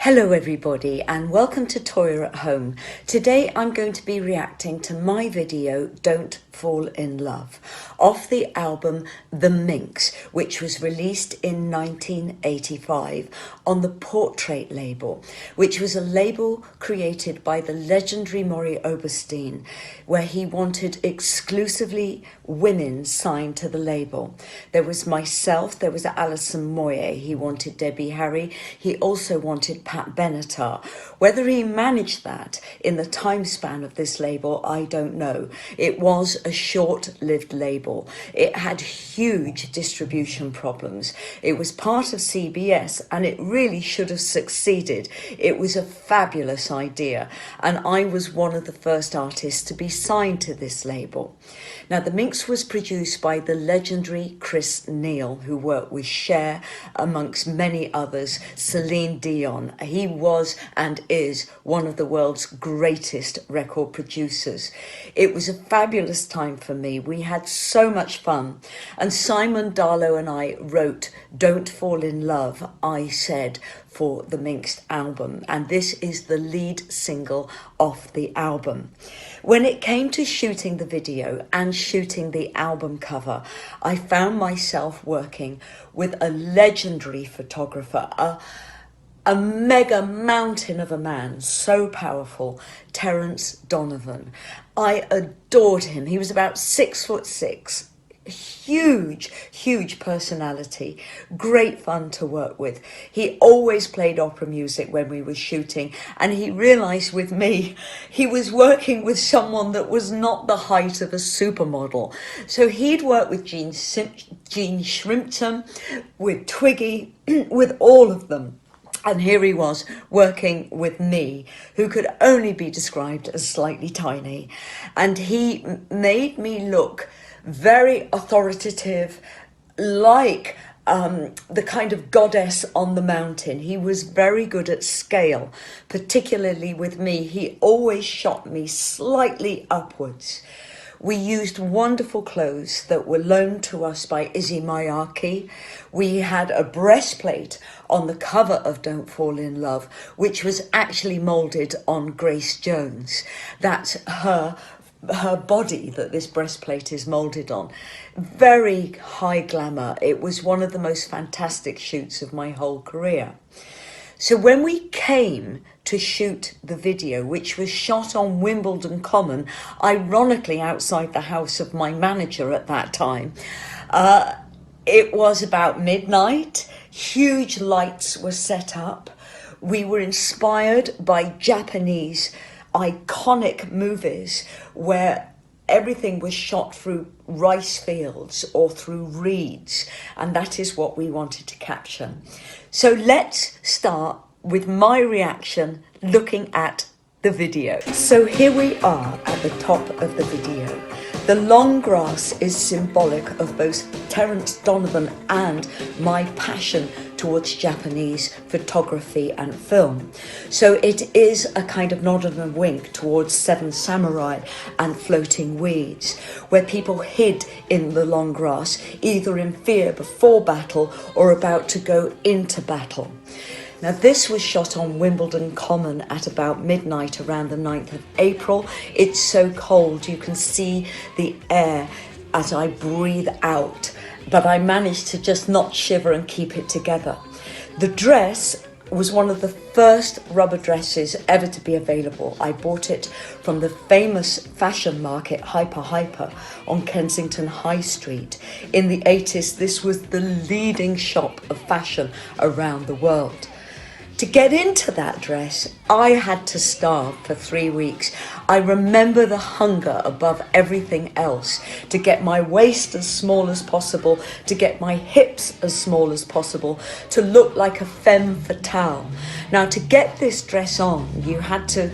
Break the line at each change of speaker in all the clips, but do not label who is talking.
Hello everybody and welcome to Toyah at Home. Today I'm going to be reacting to my video Don't Fall in Love off the album The Minx, which was released in 1985 on the Portrait label, which was a label created by the legendary Maury Oberstein, where he wanted exclusively women signed to the label. There was myself, there was Alison Moyet, he wanted Debbie Harry, he also wanted Pat Benatar. Whether he managed that in the time span of this label, I don't know. It was a short-lived label. It had huge distribution problems. It was part of CBS and it really should have succeeded. It was a fabulous idea and I was one of the first artists to be signed to this label. Now, The Minx was produced by the legendary Chris Neal, who worked with Cher, amongst many others, Celine Dion. He was and is one of the world's greatest record producers. It was a fabulous time for me. We had so much fun. And Simon Darlow and I wrote Don't Fall in Love, I Said, for the Minx album. And this is the lead single off the album. When it came to shooting the video and shooting the album cover, I found myself working with a legendary photographer, a mega mountain of a man, so powerful, Terence Donovan. I adored him. He was about 6'6", huge personality, great fun to work with. He always played opera music when we were shooting, and he realized with me he was working with someone that was not the height of a supermodel. So he'd work with Jean Shrimpton, with Twiggy, with all of them. And here he was working with me, who could only be described as slightly tiny. And he made me look very authoritative, like the kind of goddess on the mountain. He was very good at scale, particularly with me. He always shot me slightly upwards. We used wonderful clothes that were loaned to us by Izzy Miyake. We had a breastplate on the cover of Don't Fall in Love, which was actually moulded on Grace Jones. That's her body that this breastplate is moulded on. Very high glamour. It was one of the most fantastic shoots of my whole career. So when we came to shoot the video, which was shot on Wimbledon Common, ironically outside the house of my manager at that time, it was about midnight. Huge lights were set up. We were inspired by Japanese iconic movies where everything was shot through rice fields or through reeds, and that is what we wanted to capture. So let's start with my reaction looking at the video. So here we are at the top of the video. The long grass is symbolic of both Terence Donovan and my passion towards Japanese photography and film. So it is a kind of nod and a wink towards Seven Samurai and Floating Weeds, where people hid in the long grass, either in fear before battle or about to go into battle. Now, this was shot on Wimbledon Common at about midnight around the 9th of April. It's so cold, you can see the air as I breathe out, but I managed to just not shiver and keep it together. The dress was one of the first rubber dresses ever to be available. I bought it from the famous fashion market Hyper on Kensington High Street. In the 80s, this was the leading shop of fashion around the world. To get into that dress, I had to starve for 3 weeks. I remember the hunger above everything else, to get my waist as small as possible, to get my hips as small as possible, to look like a femme fatale. Now, to get this dress on, you had to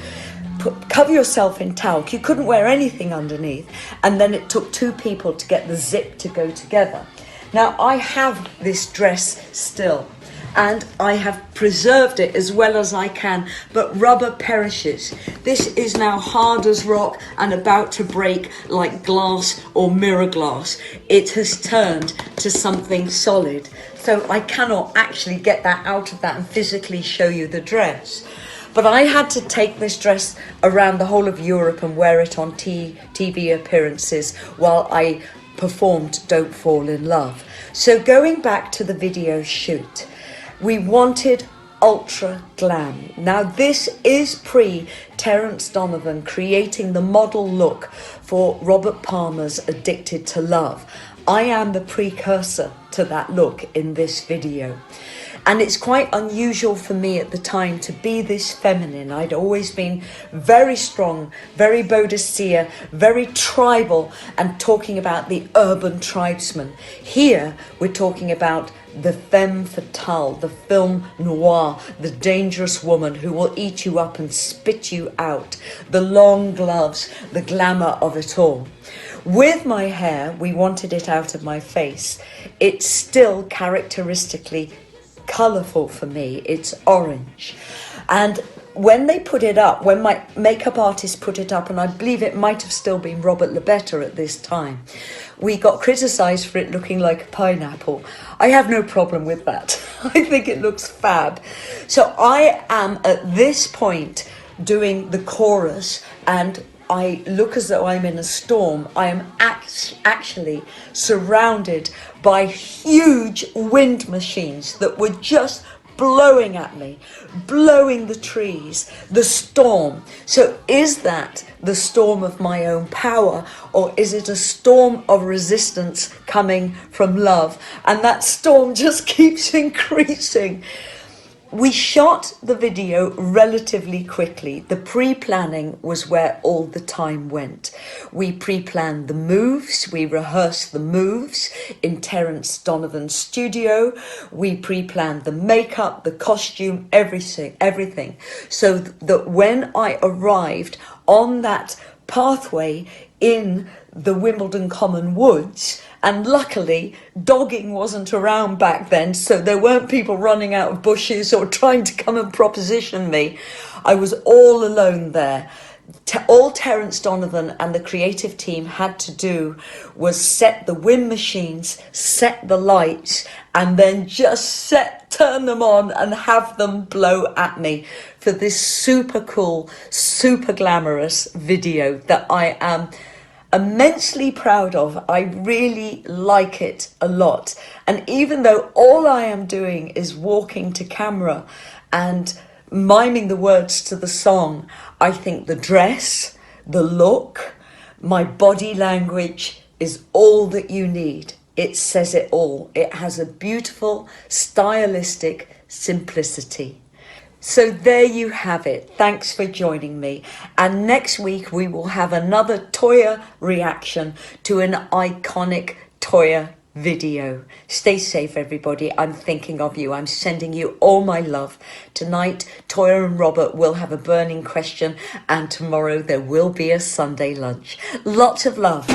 cover yourself in talc. You couldn't wear anything underneath. And then it took 2 people to get the zip to go together. Now, I have this dress still. and I have preserved it as well as I can, but rubber perishes. This is now hard as rock and about to break like glass or mirror glass. It has turned to something solid, so I cannot actually get that out of that and physically show you the dress. But I had to take this dress around the whole of Europe and wear it on TV appearances while I performed Don't Fall in Love. So going back to the video shoot, we wanted ultra glam. Now this is pre Terence Donovan creating the model look for Robert Palmer's Addicted to Love. I am the precursor to that look in this video. And it's quite unusual for me at the time to be this feminine. I'd always been very strong, very Boadicea, very tribal, and talking about the urban tribesman. Here, we're talking about the femme fatale, the film noir, the dangerous woman who will eat you up and spit you out, the long gloves, the glamour of it all. With my hair, we wanted it out of my face. It's still characteristically colourful for me. It's orange. And when they put it up, when my makeup artist put it up, and I believe it might have still been Robert Lebetta at this time, we got criticised for it looking like a pineapple. I have no problem with that. I think it looks fab. So I am at this point doing the chorus, and I look as though I'm in a storm. I am actually surrounded by huge wind machines that were just blowing at me, blowing the trees, the storm. So is that the storm of my own power, or is it a storm of resistance coming from love? And that storm just keeps increasing. We shot the video relatively quickly. The pre-planning was where all the time went. We pre-planned the moves, we rehearsed the moves in Terence Donovan's studio. We pre-planned the makeup, the costume, everything. So that when I arrived on that pathway in the Wimbledon Common Woods, and luckily dogging wasn't around back then, so there weren't people running out of bushes or trying to come and proposition me. I was all alone there. All Terence Donovan and the creative team had to do was set the wind machines, set the lights, and then just turn them on and have them blow at me for this super cool, super glamorous video that I am immensely proud of. I really like it a lot. And even though all I am doing is walking to camera and miming the words to the song, I think the dress, the look, my body language is all that you need. It says it all. It has a beautiful, stylistic simplicity. So there you have it. Thanks for joining me. And next week we will have another Toyah reaction to an iconic Toyah video. Stay safe, everybody. I'm thinking of you. I'm sending you all my love. Tonight, Toyah and Robert will have a burning question, and tomorrow there will be a Sunday lunch. Lots of love.